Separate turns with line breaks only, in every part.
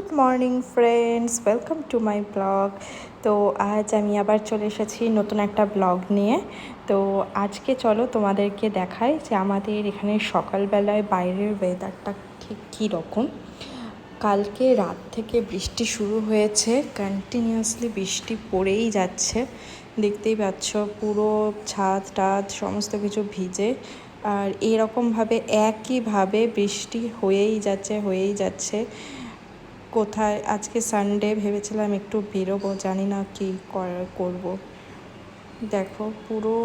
Good morning friends, welcome to my blog. তো আজ আমি আবার চলে এসেছি নতুন একটা ব্লগ নিয়ে। তো আজকে চলো তোমাদেরকে দেখাই যে আমাদের এখানে সকালবেলায় বাইরের ওয়েদারটা ঠিক কীরকম। কালকে রাত থেকে বৃষ্টি শুরু হয়েছে, কন্টিনিউয়াসলি বৃষ্টি পড়েই যাচ্ছে। দেখতেই পাচ্ছ পুরো ছাদ টাদ সমস্ত কিছু ভিজে, আর এরকমভাবে একইভাবে বৃষ্টি হয়েই যাচ্ছে। কোথায় আজকে সানডে, ভেবেছিলাম একটু বেরোবো, জানি না কি করব। দেখো পুরো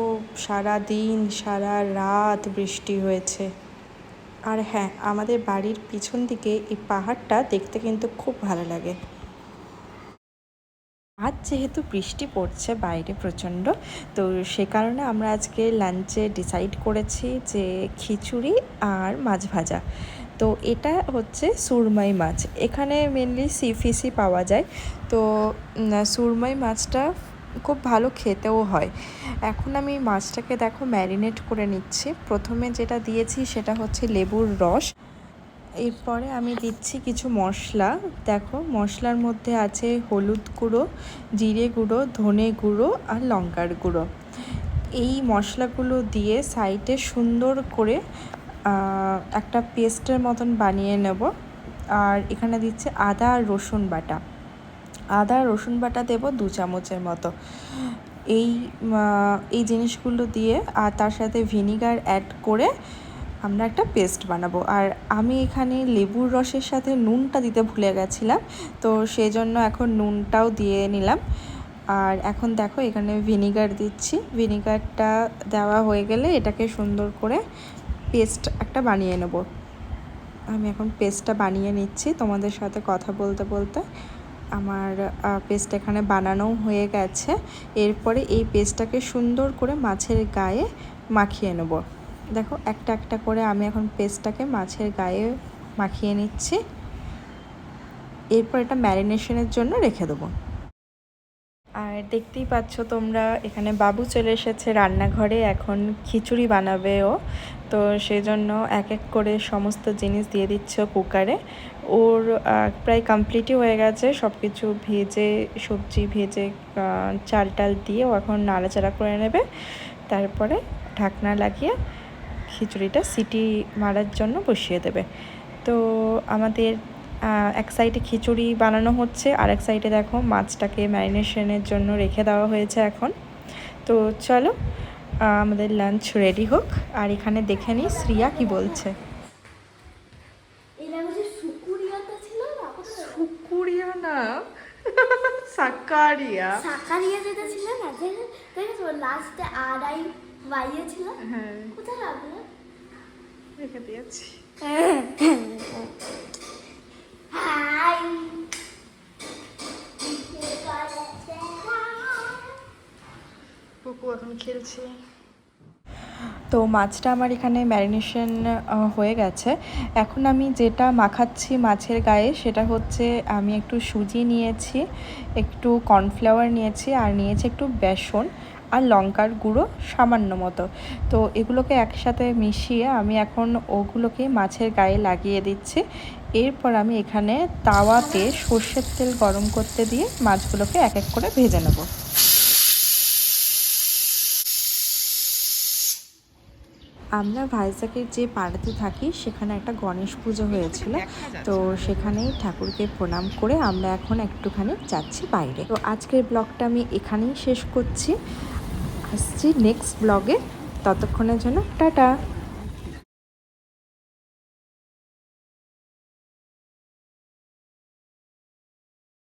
সারা দিন সারা রাত বৃষ্টি হয়েছে। আর হ্যাঁ, আমাদের বাড়ির পিছন দিকে এই পাহাড়টা দেখতে কিন্তু খুব ভালো লাগে। আজ যেহেতু বৃষ্টি পড়ছে বাইরে প্রচণ্ড, তো সে কারণে আমরা আজকে লাঞ্চে ডিসাইড করেছি যে খিচুড়ি আর মাছ ভাজা। তো এটা হচ্ছে সুরমাই মাছ, এখানে মেনলি সি ফিশই পাওয়া যায়। তো সুরমাই মাছটা খুব ভালো খেতেও হয়। এখন আমি মাছটাকে দেখো ম্যারিনেট করে নিচ্ছি। প্রথমে যেটা দিয়েছি সেটা হচ্ছে লেবুর রস, এরপরে আমি দিচ্ছি কিছু মশলা। দেখো মশলার মধ্যে আছে হলুদ গুঁড়ো, জিরে গুঁড়ো, ধনে গুঁড়ো আর লঙ্কার গুঁড়ো। এই মশলাগুলো দিয়ে সাইডে সুন্দর করে একটা পেস্টের মতন বানিয়ে নেব। আর এখানে দিচ্ছে আদা আর রসুন বাটা। আদা রসুন বাটা দেবো 2 চামচের মতো। এই জিনিসগুলো দিয়ে আর তার সাথে ভিনিগার অ্যাড করে আমরা একটা পেস্ট বানাবো। আর আমি এখানে লেবুর রসের সাথে নুনটা দিতে ভুলে গেছিলাম, তো সেই জন্য এখন নুনটাও দিয়ে নিলাম। আর এখন দেখো এখানে ভিনিগার দিচ্ছি। ভিনিগারটা দেওয়া হয়ে গেলে এটাকে সুন্দর করে পেস্ট একটা বানিয়ে নেব। আমি এখন পেস্টটা বানিয়ে নিচ্ছি তোমাদের সাথে কথা বলতে বলতে। আমার পেস্ট এখানে বানানোও হয়ে গেছে। এরপরে এই পেস্টটাকে সুন্দর করে মাছের গায়ে মাখিয়ে নেব। দেখো একটা একটা করে আমি এখন পেস্টটাকে মাছের গায়ে মাখিয়ে নিচ্ছি। এরপর এটা ম্যারিনেশনের জন্য রেখে দেবো। আর দেখতেই পাচ্ছ তোমরা, এখানে বাবু চলে এসেছে রান্নাঘরে, এখন খিচুড়ি বানাবে ও। তো সেই জন্য এক এক করে সমস্ত জিনিস দিয়ে দিচ্ছে কুকারে। ওর প্রায় কমপ্লিটই হয়ে গেছে, সব কিছু ভেজে সবজি ভেজে চাল টাল দিয়ে ও এখন নাড়াচাড়া করে নেবে। তারপরে ঢাকনা লাগিয়ে খিচুড়িটা সিটি মারার জন্য বসিয়ে দেবে। তো আমাদের এক সাইডে খিচুড়ি বানানো হচ্ছে, আর এক সাইডে দেখো মাছটাকে ম্যারিনেশনের জন্য রেখে দেওয়া হয়েছে এখন। তো চলো আমাদের লাঞ্চ রেডি হোক। আর এখানে দেখে নিই শ্রিয়া কি বলছে। সুকুরিয়া না, সাকারিয়া।
সাকারিয়া যেটা ছিল না, দেখেছো লাস্টে আড়াই বাইয়ে ছিল।
হ্যাঁ,
কোথায় রাখলে?
রেখে দিয়েছি।
হাই,
কুকু এখন খেলছে। তো মাছটা আমার এখানে ম্যারিনেশন হয়ে গেছে। এখন আমি যেটা মাখাচ্ছি মাছের গায়ে সেটা হচ্ছে, আমি একটু সুজি নিয়েছি, একটু কর্নফ্লাওয়ার নিয়েছি, আর নিয়েছি একটু বেসন আর লঙ্কার গুঁড়ো সামান্য মতো। তো এগুলোকে একসাথে মিশিয়ে আমি এখন ওগুলোকে মাছের গায়ে লাগিয়ে দিচ্ছি। এরপর আমি এখানে তাওয়াতে সর্ষের তেল গরম করতে দিয়ে মাছগুলোকে এক এক করে ভেজে নেব। আমরা ভাইজ্যাকের যে পাড়াতে থাকি সেখানে একটা গণেশ পুজো হয়েছিল, তো সেখানেই ঠাকুরকে প্রণাম করে আমরা এখন একটুখানি যাচ্ছি বাইরে। তো আজকের ব্লগটা আমি এখানেই শেষ করছি, আসছি নেক্সট ব্লগে। ততক্ষণের জন্য টাটা।